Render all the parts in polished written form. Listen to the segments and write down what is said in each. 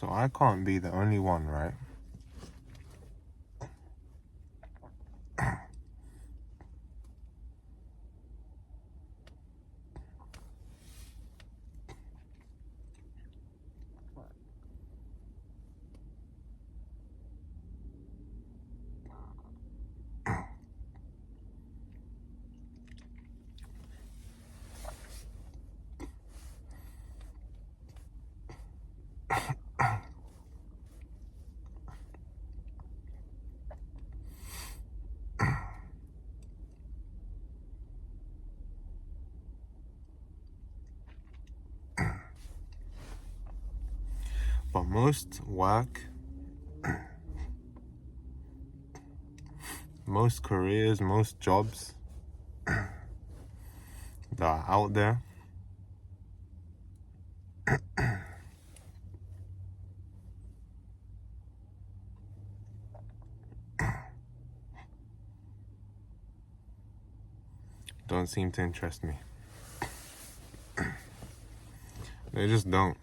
So I can't be the only one, right? But most work, most careers, most jobs that are out there, don't seem to interest me. They just don't.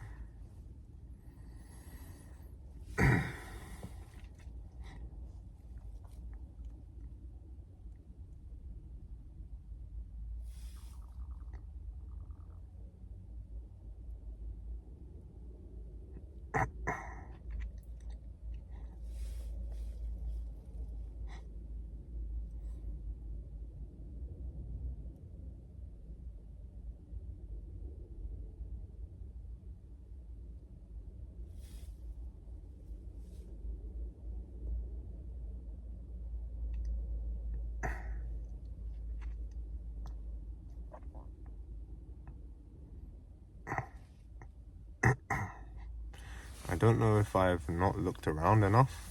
I don't know if I've not looked around enough,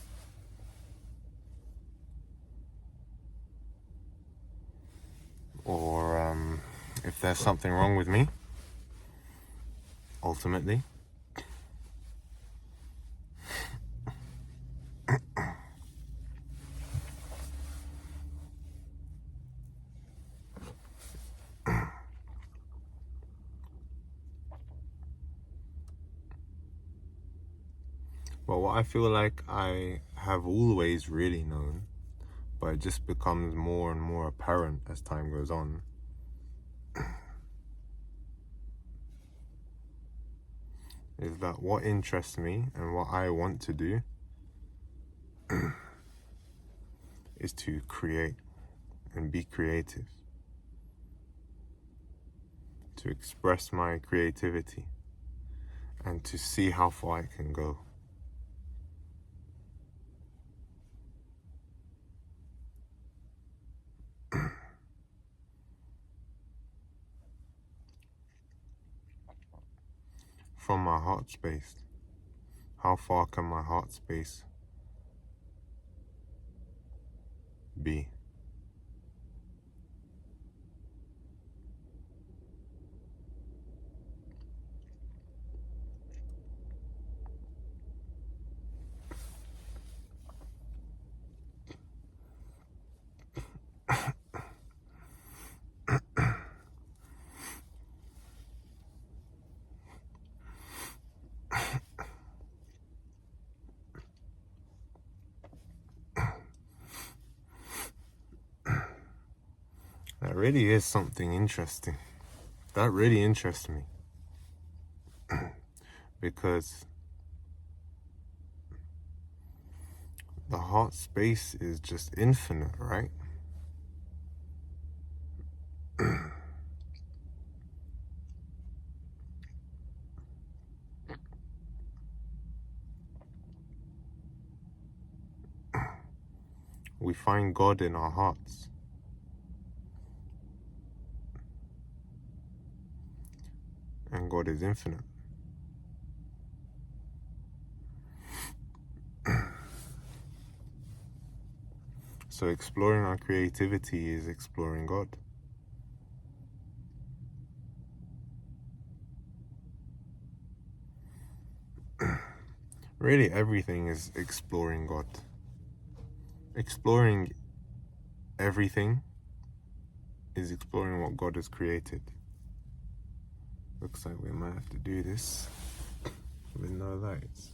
or if there's something wrong with me, ultimately. But what I feel like I have always really known, but it just becomes more and more apparent as time goes on, is that what interests me and what I want to do is to create and be creative, to express my creativity and to see how far I can go. From my heart space, how far can my heart space be? That really is something interesting. That really interests me. Because the heart space is just infinite, right? We find God in our hearts. And God is infinite. So exploring our creativity is exploring God. Really, everything is exploring God. Exploring everything is exploring what God has created. Looks like we might have to do this with no lights.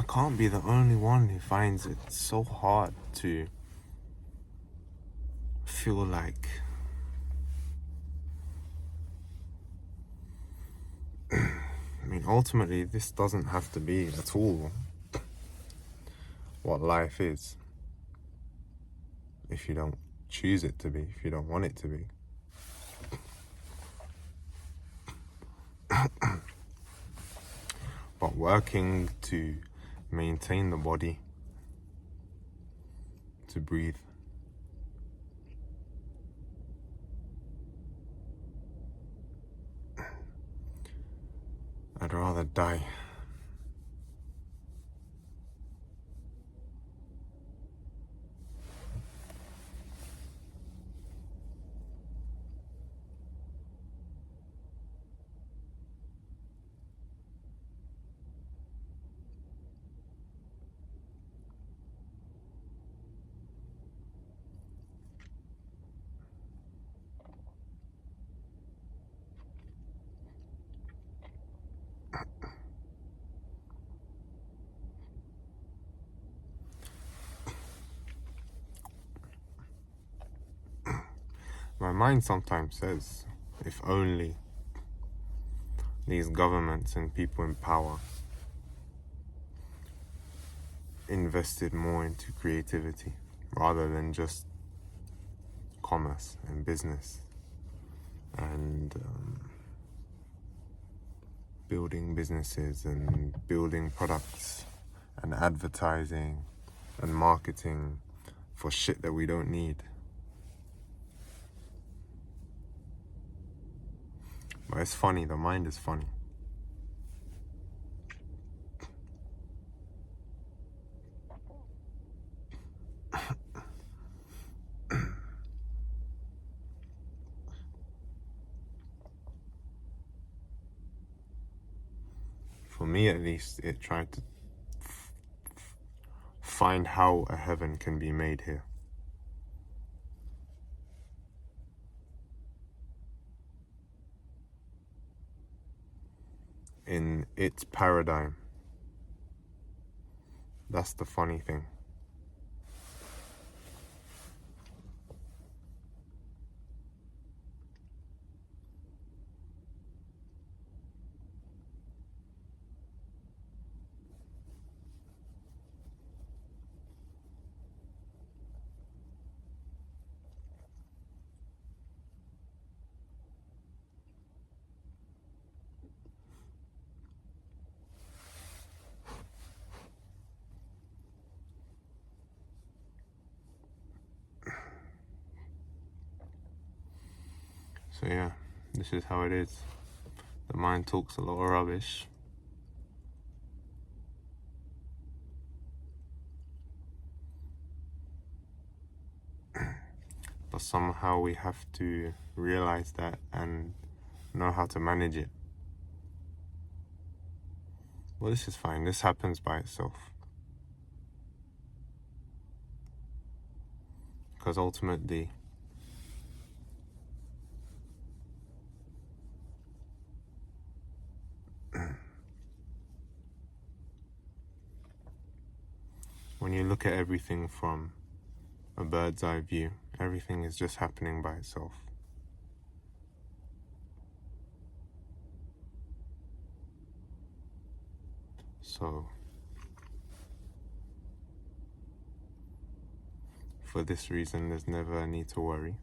can't be the only one who finds it so hard to feel like I mean, ultimately, this doesn't have to be at all what life is if you don't choose it to be, if you don't want it to be. But working to maintain the body, to breathe, I'd rather die. My mind sometimes says, if only these governments and people in power invested more into creativity rather than just commerce and business and building businesses and building products and advertising and marketing for shit that we don't need. But it's funny, the mind is funny. For me at least, it tried to find how a heaven can be made here. In its paradigm. That's the funny thing. So yeah, this is how it is. The mind talks a lot of rubbish. But somehow we have to realize that and know how to manage it. Well, this is fine. This happens by itself. Because ultimately, when you look at everything from a bird's eye view, everything is just happening by itself. So, for this reason, there's never a need to worry.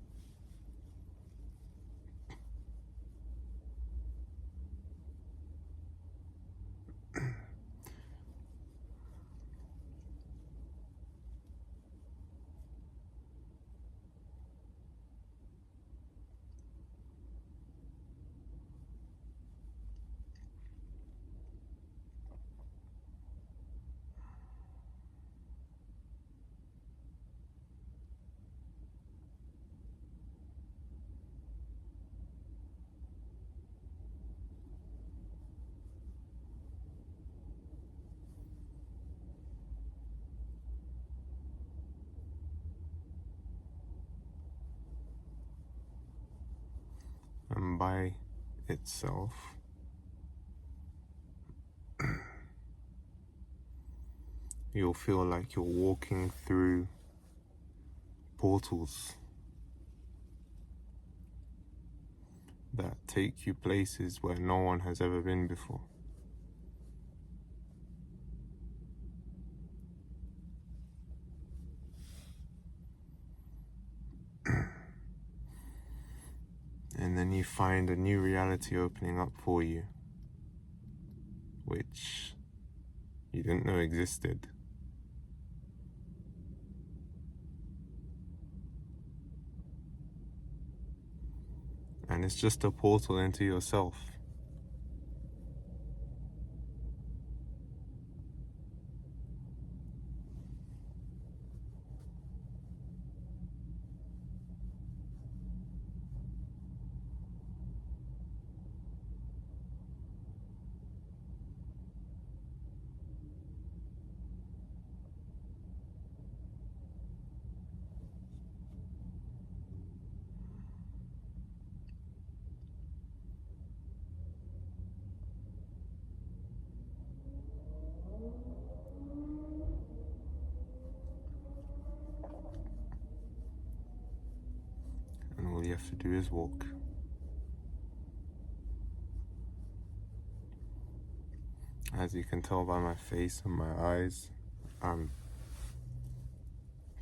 And by itself, you'll feel like you're walking through portals that take you places where no one has ever been before. And then you find a new reality opening up for you, which you didn't know existed. And it's just a portal into yourself. And all you have to do is walk. As you can tell by my face and my eyes, I'm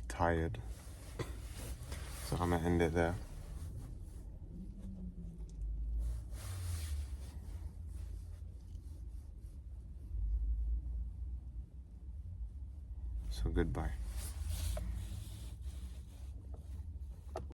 tired. So I'm gonna end it there. So goodbye.